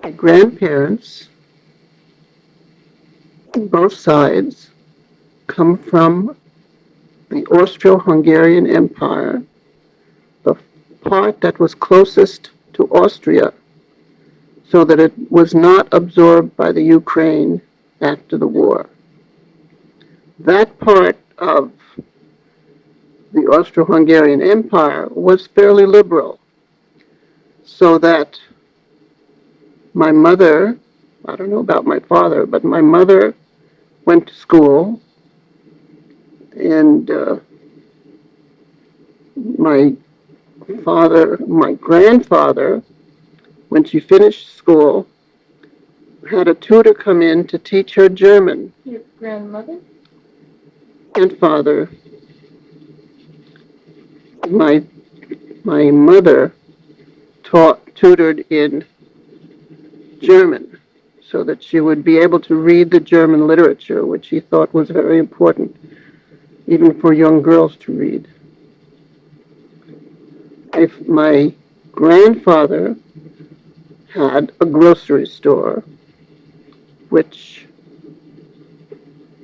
My grandparents, both sides, come from the Austro-Hungarian Empire, the part that was closest to Austria, so that it was not absorbed by the Ukraine after the war. That part of the Austro-Hungarian Empire was fairly liberal, so that my mother, I don't know about my father, but my mother went to school, and my grandfather, when she finished school, had a tutor come in to teach her German. Your grandmother? And father, my mother tutored in German, so that she would be able to read the German literature, which he thought was very important, even for young girls to read. My grandfather had a grocery store, which,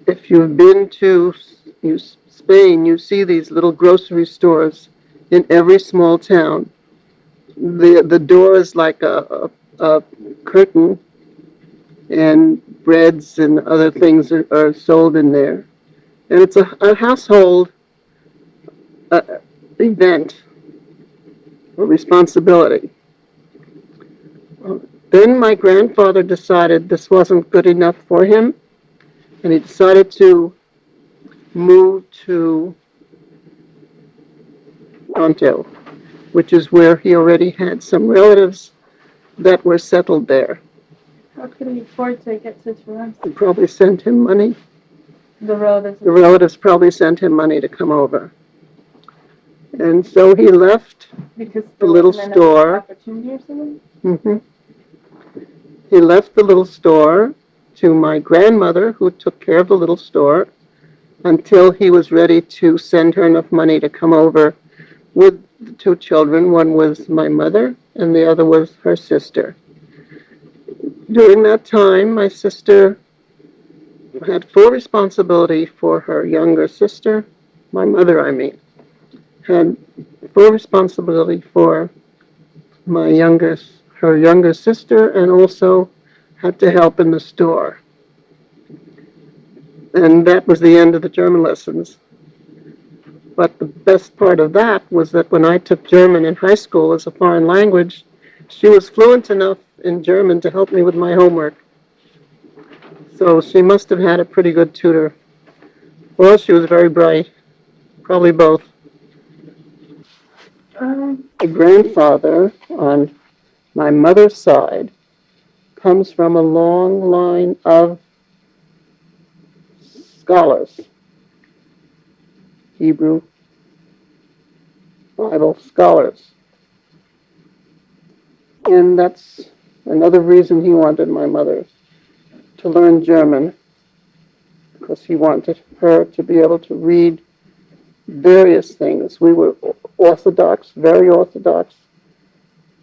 if you've been to Spain, you see these little grocery stores in every small town. The door is like a curtain, and breads and other things are sold in there. And it's a household event or responsibility. Then my grandfather decided this wasn't good enough for him, and he decided to move to Toronto, which is where he already had some relatives that were settled there. How could he afford to get to Toronto? They probably sent him money. The relatives? The relatives probably sent him money to come over. And so he left because the little store. Opportunity or something? Mm-hmm. He left the little store to my grandmother, who took care of the little store, until he was ready to send her enough money to come over with the two children. One was my mother, and the other was her sister. During that time, my sister had full responsibility for her younger sister. My mother, I mean, had full responsibility for her younger sister, and also had to help in the store. And that was the end of the German lessons. But the best part of that was that when I took German in high school as a foreign language, she was fluent enough in German to help me with my homework. So she must have had a pretty good tutor. Well, she was very bright. Probably both. My grandfather on my mother's side comes from a long line of scholars, Hebrew Bible scholars. And that's another reason he wanted my mother to learn German, because he wanted her to be able to read various things. We were Orthodox, very Orthodox,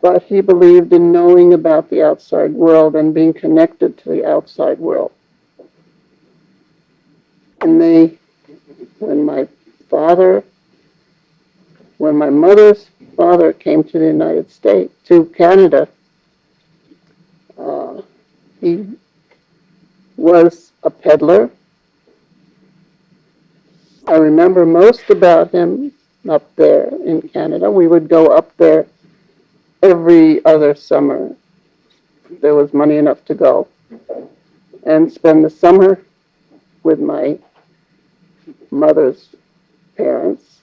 but he believed in knowing about the outside world and being connected to the outside world. And when my mother's father came to the United States, to Canada, he was a peddler. I remember most about him up there in Canada. We would go up there every other summer. There was money enough to go, and spend the summer with my mother's parents.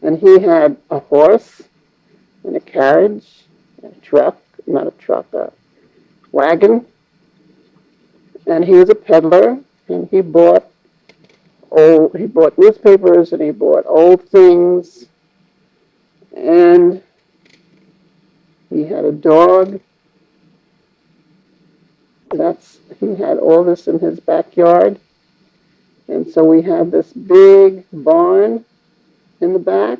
And he had a horse and a carriage, a wagon. And he was a peddler, and he bought newspapers, and he bought old things, and he had a dog. He had all this in his backyard. And so we had this big barn in the back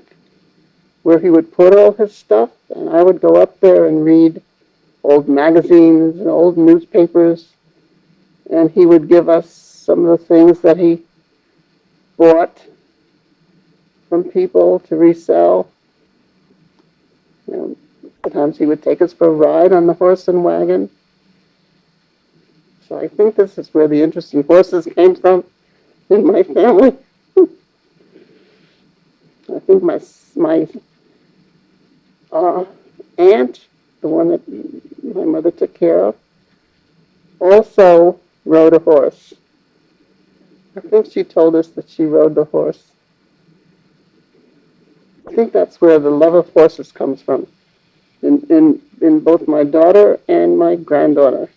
where he would put all his stuff, and I would go up there and read old magazines and old newspapers, and he would give us some of the things that he bought from people to resell. You know, sometimes he would take us for a ride on the horse and wagon. So I think this is where the interest in horses came from in my family. I think my uh, aunt, the one that my mother took care of, also rode a horse. I think she told us that she rode the horse. I think that's where the love of horses comes from, in both my daughter and my granddaughter.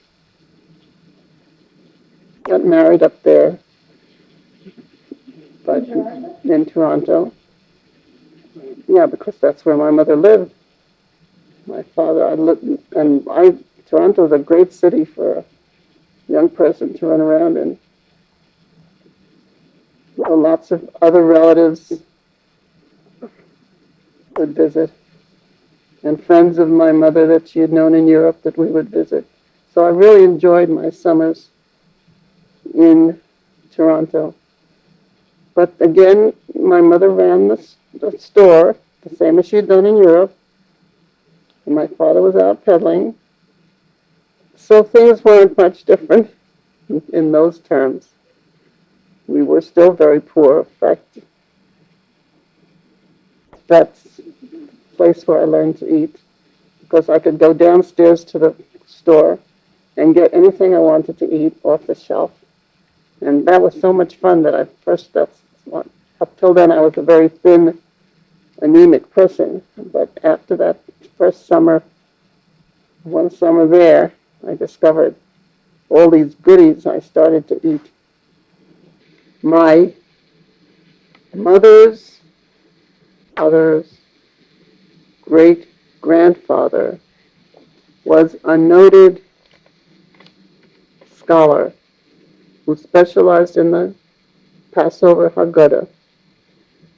Got married up there, but in Toronto. Yeah, because that's where my mother lived. My father, Toronto is a great city for a young person to run around in. So lots of other relatives would visit, and friends of my mother that she had known in Europe that we would visit. So I really enjoyed my summers in Toronto. But again, my mother ran the store, the same as she had done in Europe, and my father was out peddling. So things weren't much different in those terms. We were still very poor. In fact, that's the place where I learned to eat, because I could go downstairs to the store and get anything I wanted to eat off the shelf. And that was so much fun that up till then I was a very thin, anemic person. But after that first summer, one summer there, I discovered all these goodies I started to eat. My mother's other's great grandfather was a noted scholar who specialized in the Passover Haggadah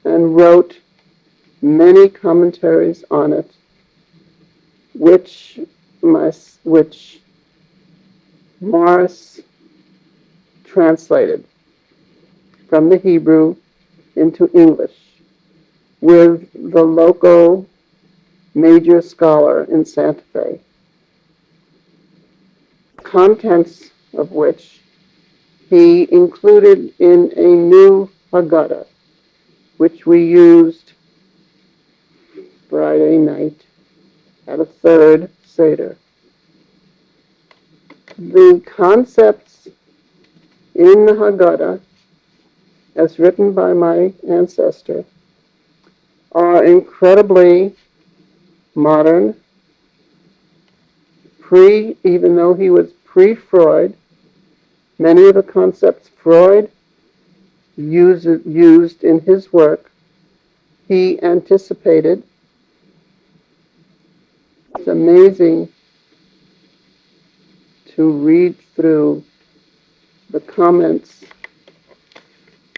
and wrote many commentaries on it, which Morris translated from the Hebrew into English with the local major scholar in Santa Fe, contents of which he included in a new Haggadah, which we used Friday night at a third Seder. The concepts in the Haggadah, as written by my ancestor, are incredibly modern, even though he was pre-Freud. Many of the concepts Freud used in his work, he anticipated. It's amazing to read through the comments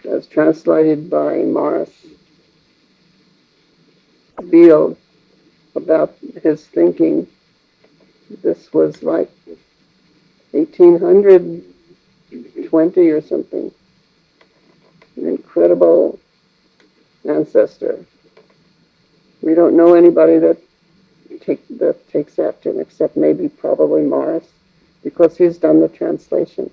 as translated by Morris Beale about his thinking. This was like 1820 or something. An incredible ancestor. We don't know anybody that takes after him except maybe probably Morris, because he's done the translation.